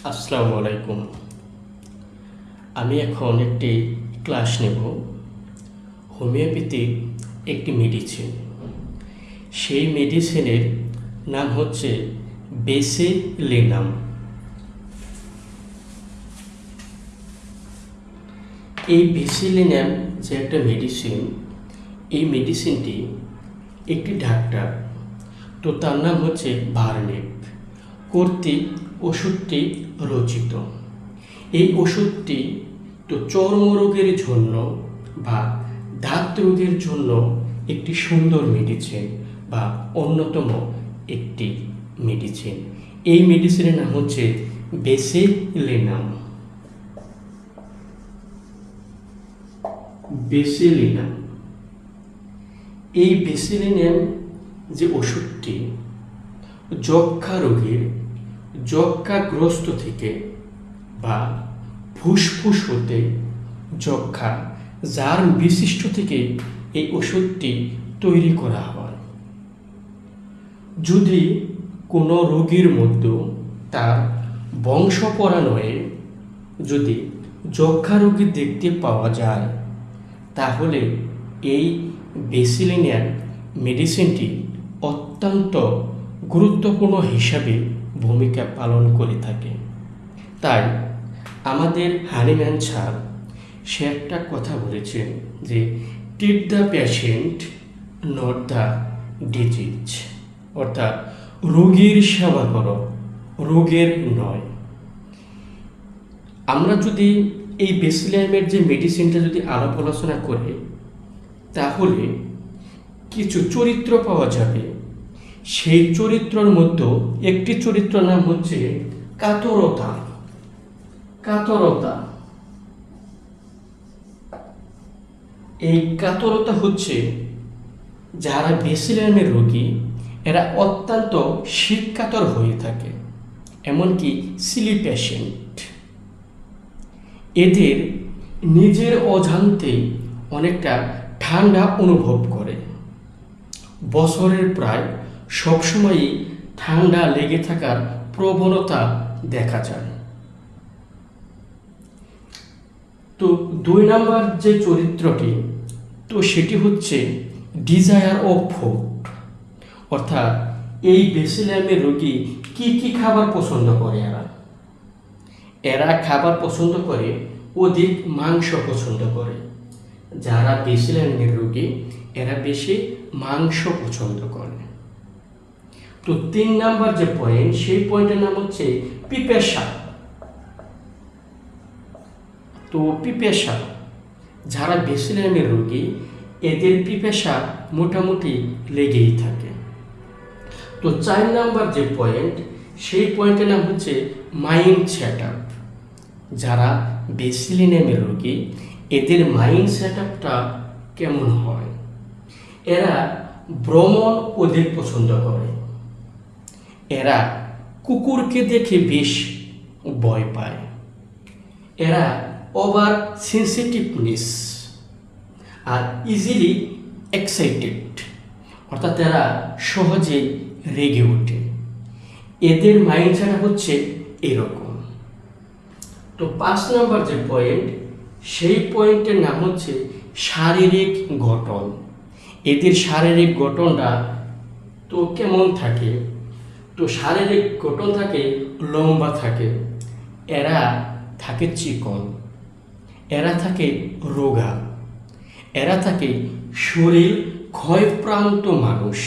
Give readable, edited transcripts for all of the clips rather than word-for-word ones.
আসসালামু আলাইকুম। আমি এখন একটি ক্লাস নেব হোমিওপ্যাথিক একটি মেডিসিন। সেই মেডিসিনের নাম হচ্ছে বেসিলিনাম। এই বেসিলিনাম যে একটা মেডিসিন, এই মেডিসিনটি একটি ডাক্তার, তো তার নাম হচ্ছে ভার্নেক, কর্তৃক ওষুধটি রচিত। এই ওষুধটি তো চর্মরোগের জন্য বা দাঁত রোগের জন্য একটি সুন্দর মেডিসিন বা অন্যতম একটি মেডিসিন। এই মেডিসিনের নাম হচ্ছে বেসিলিনাম। বেসিলিনাম, এই বেসিলিনাম যে ওষুধটি যক্ষা রোগীর যক্ষাগ্রস্ত থেকে বা ফুসফুস হতে যক্ষা যার বিশিষ্ট থেকে এই ওষুধটি তৈরি করা হয়। যদি কোনো রোগীর মধ্যে তার বংশ পরাণয়ে যদি যক্ষা রোগী দেখতে পাওয়া যায়, তাহলে এই বেসিলিনাম মেডিসিনটি অত্যন্ত গুরুত্বপূর্ণ হিসাবে ভূমিকা পালন করে থাকে। তাই আমাদের হানিম্যান স্যার সে একটা কথা বলেছেন যে treat the patient not the disease, অর্থাৎ রোগীর সেবা করো, রোগের নয়। আমরা যদি এই বেসিলিনামের যে মেডিসিনটা যদি আলাপ আলোচনা করি, তাহলে কিছু চরিত্র পাওয়া যাবে। সেই চরিত্রের মধ্যে একটি চরিত্র নাম হচ্ছে কাতরতা। কাতরতা, এই কাতরতা হচ্ছে যারা বেসিলিনামের রোগী, এরা অত্যন্ত শীতকাতর হয়ে থাকে, এমনকি সিলি পেশেন্ট। এদের নিজের অজান্তেই অনেকটা ঠান্ডা অনুভব করে। বছরের প্রায় সবসময়ই ঠান্ডা লেগে থাকার প্রবণতা দেখা যায়। তো 2 নম্বর যে চরিত্রটি, তো সেটি হচ্ছে ডিজায়ার অফ ফুড, অর্থাৎ এই বেসিলিনামের রোগী কি কি খাবার পছন্দ করে। এরা খাবার পছন্দ করে, অধিক মাংস পছন্দ করে। যারা বেসিলিনামের রোগী এরা বেশি মাংস পছন্দ করে। তো 3 নম্বর যে পয়েন্ট, সেই পয়েন্টের নাম হচ্ছে পিপাসা। তো পিপাসা, যারা বেসিলিনামের রোগী এদের পিপাসা মোটামুটি লেগেই থাকে। তো 4 নম্বর যে পয়েন্ট, সেই পয়েন্টের নাম হচ্ছে মাইন্ড সেট আপ। যারা বেসিলিনামের রোগী এদের মাইন্ড সেট আপটা কেমন হয়? এরা ভ্রমণ অধিক পছন্দ করে। এরা কুকুরকে দেখে বেশ ভয় পায়। এরা ওভার সেন্সিটিভনেস আর ইজিলি এক্সাইটেড, অর্থাৎ এরা সহজে রেগে ওঠে। এদের মাইন্ড সেট হচ্ছে এরকম। তো 5 নম্বর যে পয়েন্ট, সেই পয়েন্টের নাম হচ্ছে শারীরিক গঠন। এদের শারীরিক গঠনটা তো কেমন থাকে? তো শারীরিক গঠন থাকে লম্বা থাকে, এরা থাকে চিকন, এরা থাকে রোগা, এরা থাকে শরীর ক্ষয়প্রান্ত মানুষ।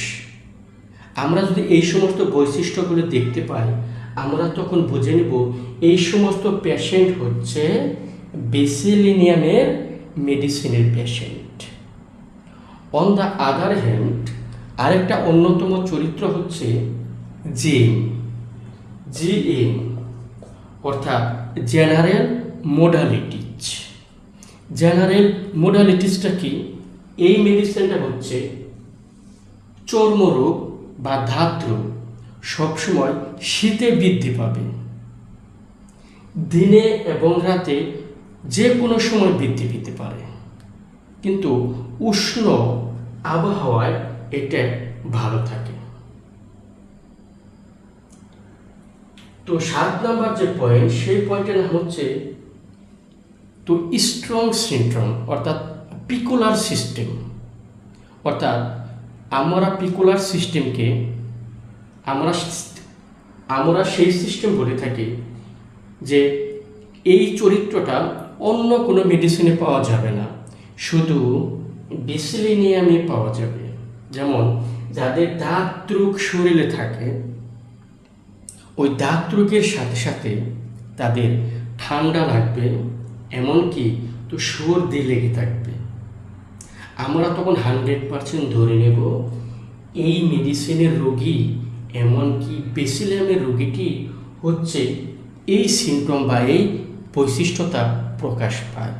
আমরা যদি এই সমস্ত বৈশিষ্ট্যগুলো দেখতে পাই, আমরা তখন বুঝে নেব এই সমস্ত পেশেন্ট হচ্ছে বেসিলিনামের মেডিসিনের patient. On the other hand, আরেকটা অন্যতম চরিত্র হচ্ছে জিএম, অর্থাৎ জেনারেল মোডালিটিজ। জেনারেল মোডালিটিসটা কি? এই মেডিসিনটা হচ্ছে চর্মরোগ বা দাঁত রোগ সবসময় শীতে বৃদ্ধি পাবে। দিনে এবং রাতে যে কোনো সময় বৃদ্ধি পেতে পারে, কিন্তু উষ্ণ আবহাওয়ায় এটা ভালো থাকে। তো 7 নাম্বার যে পয়েন্ট, সেই পয়েন্টের নাম হচ্ছে তো স্ট্রং সিনড্রোম, অর্থাৎ পিকুলার সিস্টেম। অর্থাৎ আমরা পিকুলার সিস্টেমকে আমরা সেই সিস্টেম বলে থাকি যে এই চরিত্রটা অন্য কোনো মেডিসিনে পাওয়া যাবে না, শুধু বেসিলিনিয়ামে পাওয়া যাবে। যেমন যাদের দাঁতরোগ শরীরে থাকে, ওই দাঁতরোগের সাথে সাথে তাদের ঠান্ডা লাগবে, এমনকি তো সর্দি লেগে থাকবে। আমরা তখন 100% ধরে নেব এই মেডিসিনের রোগী, এমনকি বেসিলিয়ামের রোগীটি হচ্ছে এই সিমটম বা এই বৈশিষ্ট্যতা প্রকাশ পায়।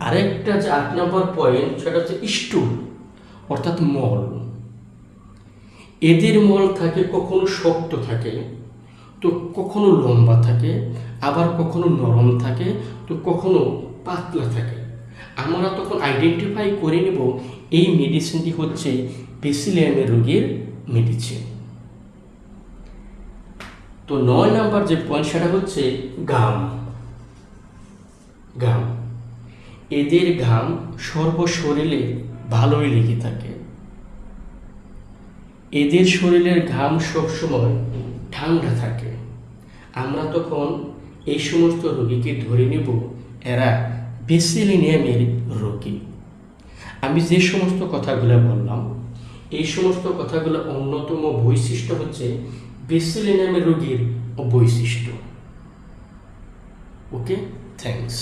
আরেকটা যে 8 নম্বর পয়েন্ট, সেটা হচ্ছে স্টুল, অর্থাৎ মল। এদের মল থাকে কখনো শক্ত থাকে, তো কখনো লম্বা থাকে, আবার কখনো নরম থাকে, তো কখনো পাতলা থাকে। আমরা তখন আইডেন্টিফাই করে নেব এই মেডিসিনটি হচ্ছে বেসিলিয়ামের রোগীর মেডিসিন। তো 9 নাম্বার যে পয়েন্ট, সেটা হচ্ছে ঘাম। এদের ঘাম সর্বশরীরে ভালোই লেগে থাকে। এদের শরীরের ঘাম সবসময় ঠান্ডা থাকে। আমরা তখন এই সমস্ত রোগীকে ধরে নেব এরা বেসিলিনিয়ামের রোগী। আমি যে সমস্ত কথাগুলো বললাম, এই সমস্ত কথাগুলো অন্যতম বৈশিষ্ট্য হচ্ছে বেসিলিনিয়ামের রোগীর বৈশিষ্ট্য। ওকে, থ্যাঙ্কস।